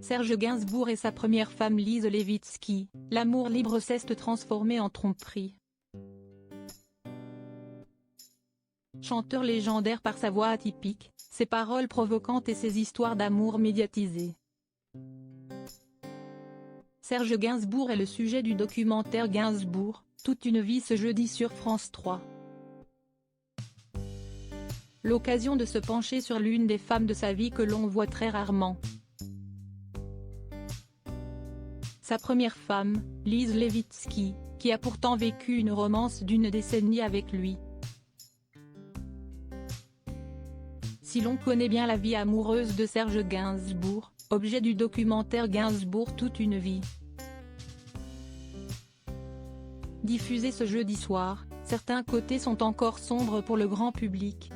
Serge Gainsbourg et sa première femme Lise Lévitzky, l'amour libre s'est transformé en tromperie. Chanteur légendaire par sa voix atypique, ses paroles provocantes et ses histoires d'amour médiatisées. Serge Gainsbourg est le sujet du documentaire Gainsbourg, toute une vie ce jeudi sur France 3. L'occasion de se pencher sur l'une des femmes de sa vie que l'on voit très rarement. Sa première femme, Lise Lévitzky, qui a pourtant vécu une romance d'une décennie avec lui. Si l'on connaît bien la vie amoureuse de Serge Gainsbourg, objet du documentaire Gainsbourg toute une vie. Diffusé ce jeudi soir, certains côtés sont encore sombres pour le grand public.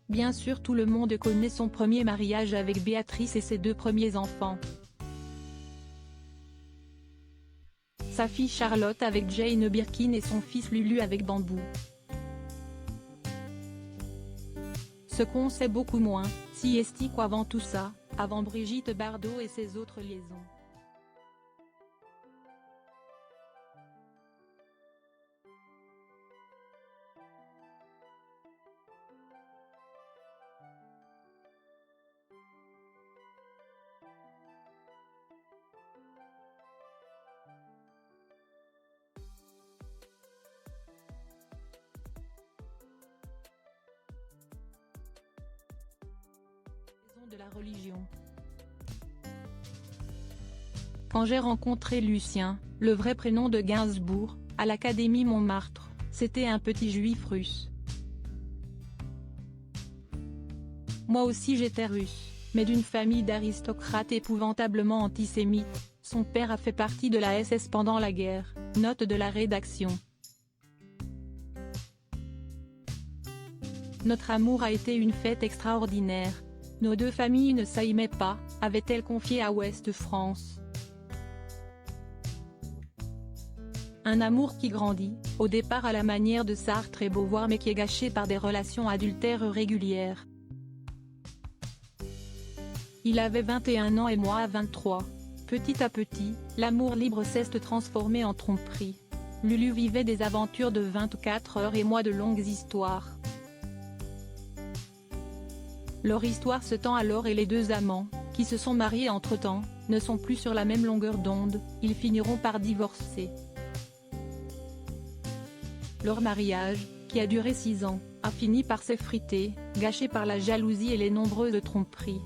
Bien sûr, tout le monde connaît son premier mariage avec Béatrice et ses 2 premiers enfants. Sa fille Charlotte avec Jane Birkin et son fils Lulu avec Bambou. Ce qu'on sait beaucoup moins, si est-il qu'avant tout ça, avant Brigitte Bardot et ses autres liaisons. De la religion. Quand j'ai rencontré Lucien, le vrai prénom de Gainsbourg, à l'Académie Montmartre, c'était un petit juif russe. Moi aussi j'étais russe, mais d'une famille d'aristocrates épouvantablement antisémites. Son père a fait partie de la SS pendant la guerre, note de la rédaction. Notre amour a été une fête extraordinaire. Nos 2 familles ne s'aimaient pas, avait-elle confié à Ouest France. Un amour qui grandit, au départ à la manière de Sartre et Beauvoir mais qui est gâché par des relations adultères régulières. Il avait 21 ans et moi 23. Petit à petit, l'amour libre s'est transformé en tromperie. Lulu vivait des aventures de 24 heures et moi de longues histoires. Leur histoire se tend alors et les 2 amants, qui se sont mariés entre-temps, ne sont plus sur la même longueur d'onde, ils finiront par divorcer. Leur mariage, qui a duré 6 ans, a fini par s'effriter, gâché par la jalousie et les nombreuses tromperies.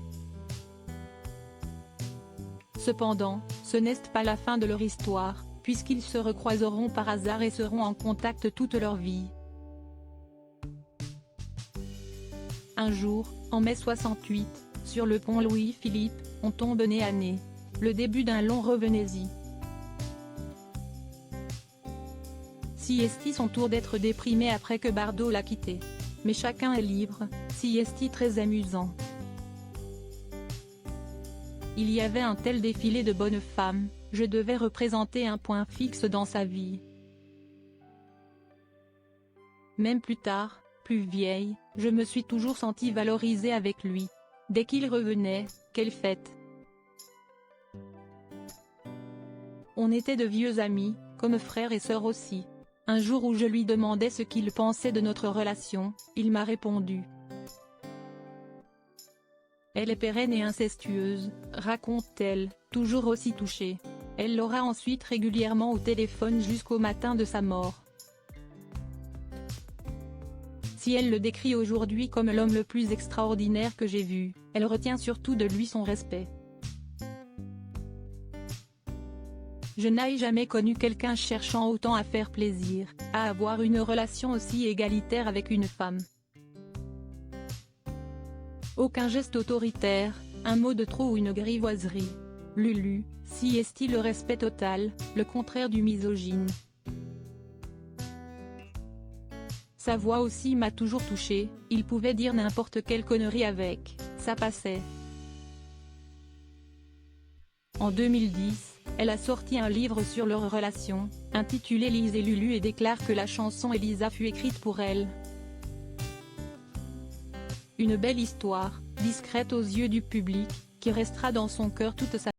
Cependant, ce n'est pas la fin de leur histoire, puisqu'ils se recroiseront par hasard et seront en contact toute leur vie. Un jour, en mai 68, sur le pont Louis-Philippe, on tombe nez à nez. Le début d'un long revenez-y. Si est-il son tour d'être déprimé après que Bardot l'a quitté. Mais chacun est libre, si est-il très amusant. Il y avait un tel défilé de bonnes femmes, je devais représenter un point fixe dans sa vie. Même plus tard, plus vieille, je me suis toujours sentie valorisée avec lui. Dès qu'il revenait, quelle fête! On était de vieux amis, comme frères et sœurs aussi. Un jour où je lui demandais ce qu'il pensait de notre relation, il m'a répondu. Elle est pérenne et incestueuse, raconte-t-elle, toujours aussi touchée. Elle l'aura ensuite régulièrement au téléphone jusqu'au matin de sa mort. Si elle le décrit aujourd'hui comme l'homme le plus extraordinaire que j'ai vu, elle retient surtout de lui son respect. Je n'ai jamais connu quelqu'un cherchant autant à faire plaisir, à avoir une relation aussi égalitaire avec une femme. Aucun geste autoritaire, un mot de trop ou une grivoiserie. Lulu, si est-il le respect total, le contraire du misogyne. Sa voix aussi m'a toujours touchée, il pouvait dire n'importe quelle connerie avec, ça passait. En 2010, elle a sorti un livre sur leur relation, intitulé Lise et Lulu et déclare que la chanson Elisa fut écrite pour elle. Une belle histoire, discrète aux yeux du public, qui restera dans son cœur toute sa